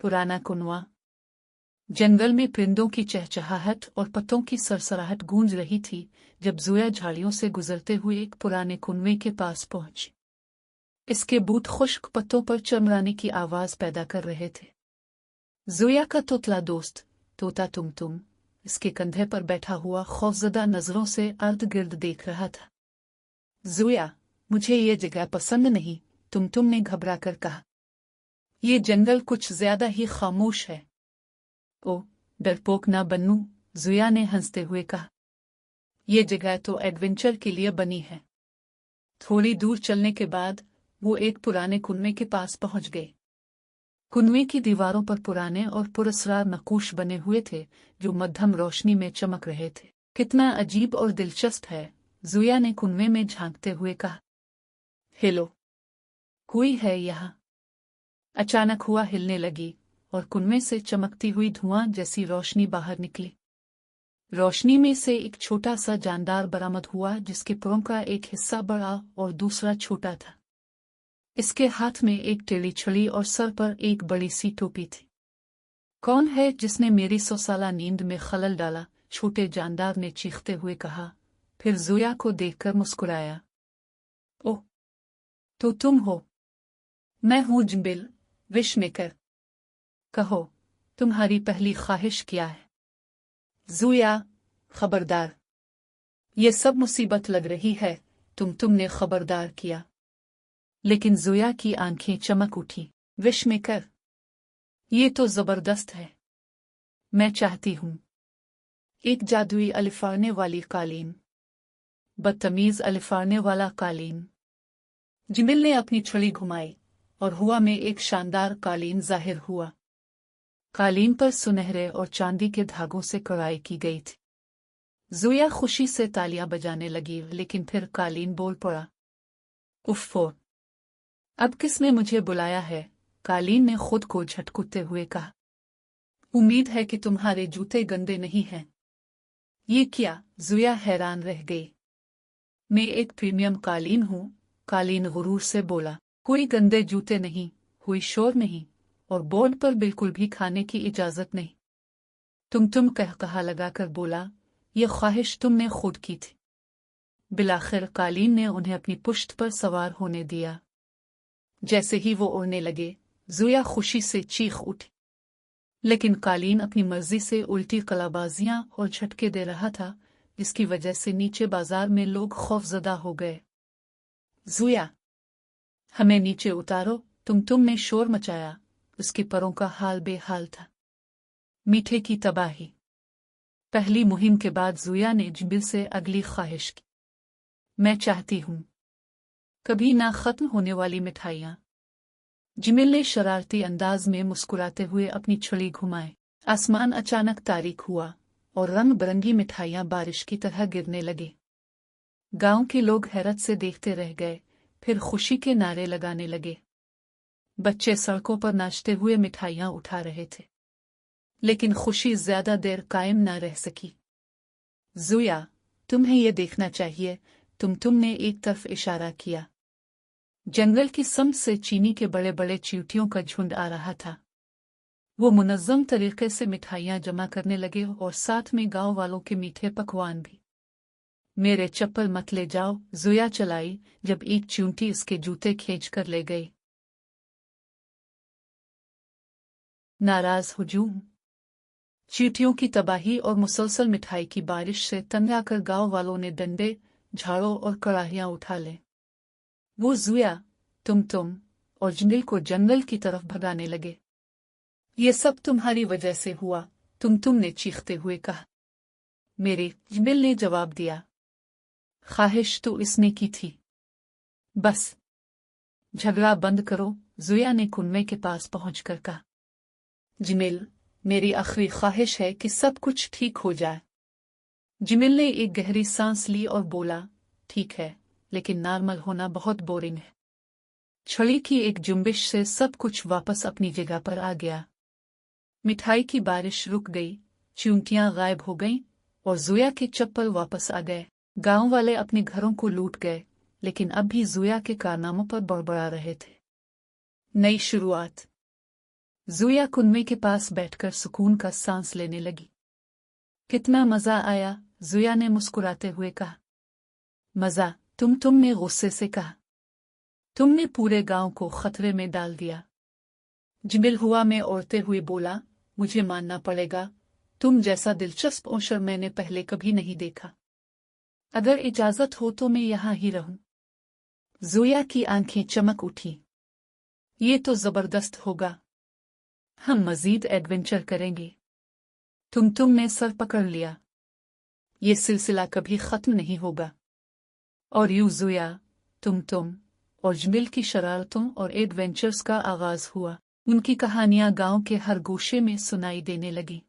पुराना कुनवा। जंगल में परिंदों की चहचहाहट और पत्तों की सरसराहट गूंज रही थी जब ज़ोया झाड़ियों से गुजरते हुए एक पुराने कुनवे के पास पहुंची। इसके बूट खुश्क पत्तों पर चमराने की आवाज पैदा कर रहे थे। ज़ोया का तोतला दोस्त तोता तुमतुम इसके कंधे पर बैठा हुआ खौफजदा नजरों से अर्ध गिर्द देख रहा था। ज़ोया, मुझे ये जगह पसंद नहीं, तुमतुम ने घबरा कर कहा। ये जंगल कुछ ज्यादा ही खामोश है। ओ, डरपोक ना बनूं, ज़ोया ने हंसते हुए कहा। ये जगह तो एडवेंचर के लिए बनी है। थोड़ी दूर चलने के बाद वो एक पुराने कुनवे के पास पहुंच गए। कुनवे की दीवारों पर पुराने और पुरस्कार नक्काश बने हुए थे जो मध्यम रोशनी में चमक रहे थे। कितना अजीब और दिलचस्प है, ज़ोया ने कुनवे में झांकते हुए कहा। हेलो, कोई है यहाँ? अचानक हुआ हिलने लगी और कुनवे से चमकती हुई धुआं जैसी रोशनी बाहर निकली। रोशनी में से एक छोटा सा जानदार बरामद हुआ जिसके पैरों का एक हिस्सा बड़ा और दूसरा छोटा था। इसके हाथ में एक टेढ़ी छड़ी और सर पर एक बड़ी सी टोपी थी। कौन है जिसने मेरी 100 साला नींद में खलल डाला? छोटे जानदार ने चीखते हुए कहा, फिर ज़ोया को देखकर मुस्कुराया। ओह, तो तुम हो? मैं हूँ जिम्बिल, विश मेकर। कहो, तुम्हारी पहली ख्वाहिश क्या है? ज़ोया, खबरदार, ये सब मुसीबत लग रही है, तुमने खबरदार किया। लेकिन ज़ोया की आंखें चमक उठी। विश मेकर, ये तो जबरदस्त है। मैं चाहती हूँ एक जादुई अलिफाने वाली कालीन। बदतमीज अलिफाने वाला कालीन। जिमिल ने अपनी छड़ी घुमाई और हवा में एक शानदार कालीन जाहिर हुआ। कालीन पर सुनहरे और चांदी के धागों से कढ़ाई की गई थी। ज़ोया खुशी से तालियां बजाने लगी, लेकिन फिर कालीन बोल पड़ा। उफ़्फ़ो, अब किसने मुझे बुलाया है? कालीन ने खुद को झटकते हुए कहा। उम्मीद है कि तुम्हारे जूते गंदे नहीं हैं। ये क्या? ज़ोया हैरान रह गई। मैं एक प्रीमियम कालीन हूँ, कालीन गुरूर से बोला। कोई गंदे जूते नहीं, कोई शोर नहीं, और बोर्ड पर बिल्कुल भी खाने की इजाजत नहीं। तुम कहा लगाकर बोला, ये ख्वाहिश तुमने खुद की थी। बिलाखिर कालीन ने उन्हें अपनी पुश्त पर सवार होने दिया। जैसे ही वो उड़ने लगे, ज़ोया खुशी से चीख उठी। लेकिन कालीन अपनी मर्जी से उल्टी कलाबाजियां और झटके दे रहा था, जिसकी वजह से नीचे बाजार में लोग खौफजदा हो गए। ज़ोया, हमें नीचे उतारो, तुमने शोर मचाया। उसके पैरों का हाल बेहाल था। मीठे की तबाही। पहली मुहिम के बाद ज़ोया ने जिम्बिल से अगली ख्वाहिश की। मैं चाहती हूँ कभी ना खत्म होने वाली मिठाइयाँ। जिमिल ने शरारती अंदाज में मुस्कुराते हुए अपनी छड़ी घुमाई। आसमान अचानक तारीक हुआ और रंग बिरंगी मिठाइयाँ बारिश की तरह गिरने लगी। गांव के लोग हैरत से देखते रह गए, फिर खुशी के नारे लगाने लगे। बच्चे सड़कों पर नाचते हुए मिठाइयाँ उठा रहे थे। लेकिन खुशी ज्यादा देर कायम न रह सकी। ज़ोया, तुम्हें यह देखना चाहिए, तुमने एक तरफ इशारा किया। जंगल की समत से चीनी के बड़े बड़े चींटियों का झुंड आ रहा था। वो मुनज़्ज़म तरीके से मिठाइयाँ जमा करने लगे और साथ में गांव वालों के मीठे पकवान भी। मेरे चप्पल मत ले जाओ, ज़ोया चलाई जब एक चींटी उसके जूते खींच कर ले गई। नाराज हुजूम। चींटियों की तबाही और मुसलसल मिठाई की बारिश से तंग आकर गांव वालों ने डंडे, झाड़ू और कड़ाहियां उठा ले। वो ज़ोया, तुम और जिमिल को जंगल की तरफ भगाने लगे। ये सब तुम्हारी वजह से हुआ, तुमने चीखते हुए कहा। मेरे, जिमिल ने जवाब दिया। ख्वाहिश तो इसने की थी। बस झगड़ा बंद करो, ज़ोया ने कुनवे के पास पहुंचकर कहा। जिमिल, मेरी आखिरी ख्वाहिश है कि सब कुछ ठीक हो जाए। जिमिल ने एक गहरी सांस ली और बोला, ठीक है, लेकिन नॉर्मल होना बहुत बोरिंग है। छड़ी की एक जुम्बिश से सब कुछ वापस अपनी जगह पर आ गया। मिठाई की बारिश रुक गई, चींटियां गायब हो गईं और ज़ोया के चप्पल वापस आ गए। गांव वाले अपने घरों को लूट गए, लेकिन अब भी ज़ोया के कारनामों पर बड़बड़ा रहे थे। नई शुरुआत। ज़ोया कुनवे के पास बैठकर सुकून का सांस लेने लगी। कितना मज़ा आया, ज़ोया ने मुस्कुराते हुए कहा। मज़ा? तुमने गुस्से से कहा। तुमने पूरे गांव को खतरे में डाल दिया। जिमिल हुआ में ओढ़ते हुए बोला, मुझे मानना पड़ेगा, तुम जैसा दिलचस्प औशर मैंने पहले कभी नहीं देखा। अगर इजाजत हो तो मैं यहाँ ही रहूं। ज़ोया की आंखें चमक उठी। ये तो जबरदस्त होगा। हम मजीद एडवेंचर करेंगे। तुमने सर पकड़ लिया। ये सिलसिला कभी खत्म नहीं होगा। और यूं ज़ोया, तुम और जमील की शरारतों और एडवेंचर्स का आगाज हुआ। उनकी कहानियां गांव के हर गोशे में सुनाई देने लगी।